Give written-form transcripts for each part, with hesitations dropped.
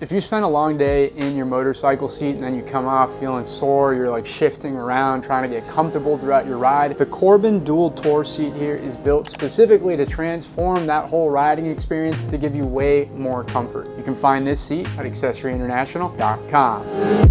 If you spend a long day in your motorcycle seat and then you come off feeling sore, you're like shifting around, trying to get comfortable throughout your ride, the Corbin dual tour seat here is built specifically to transform that whole riding experience to give you way more comfort. You can find this seat at accessoryinternational.com.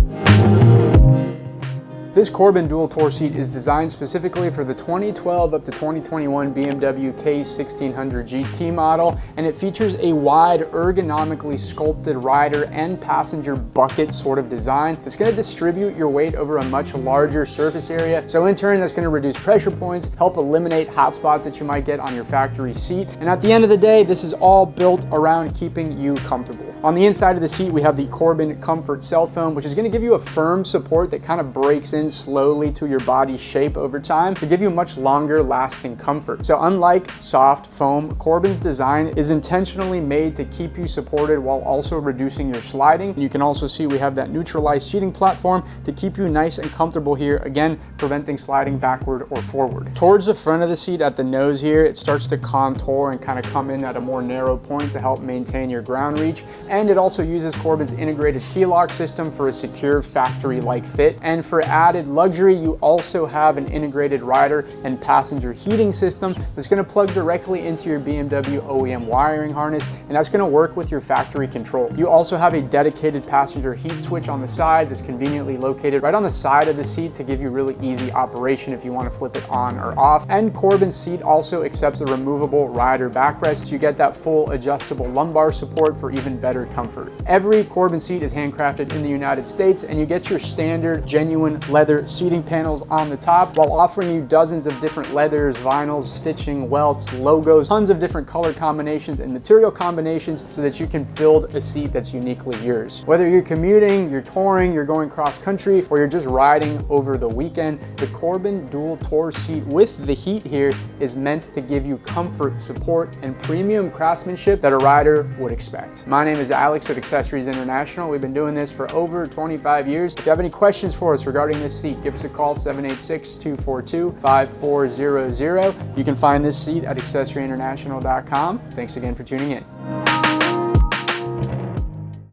This Corbin dual tour seat is designed specifically for the 2012 up to 2021 BMW K1600 GT model, and it features a wide, ergonomically sculpted rider and passenger bucket sort of design that's going to distribute your weight over a much larger surface area. So in turn, that's going to reduce pressure points, help eliminate hot spots that you might get on your factory seat. And at the end of the day, this is all built around keeping you comfortable. On the inside of the seat, we have the Corbin Comfort Cell Foam, which is going to give you a firm support that kind of breaks in slowly to your body shape over time to give you much longer lasting comfort. So unlike soft foam, Corbin's design is intentionally made to keep you supported while also reducing your sliding. And you can also see we have that neutralized seating platform to keep you nice and comfortable here, again, preventing sliding backward or forward. Towards the front of the seat at the nose here, it starts to contour and kind of come in at a more narrow point to help maintain your ground reach. And it also uses Corbin's integrated key lock system for a secure factory-like fit. And for added luxury, you also have an integrated rider and passenger heating system that's going to plug directly into your BMW OEM wiring harness, and that's going to work with your factory control. You also have a dedicated passenger heat switch on the side that's conveniently located right on the side of the seat to give you really easy operation if you want to flip it on or off. And Corbin's seat also accepts a removable rider backrest, so you get that full adjustable lumbar support for even better comfort. Every Corbin seat is handcrafted in the United States, and you get your standard genuine leather seating panels on the top while offering you dozens of different leathers, vinyls, stitching, welts, logos, tons of different color combinations and material combinations so that you can build a seat that's uniquely yours. Whether you're commuting, you're touring, you're going cross country, or you're just riding over the weekend, the Corbin dual tour seat with the heat here is meant to give you comfort, support, and premium craftsmanship that a rider would expect. My name is Alex at Accessories International. We've been doing this for over 25 years. If you have any questions for us regarding this seat, give us a call, 786-242-5400. You can find this seat at accessoryinternational.com. Thanks again for tuning in.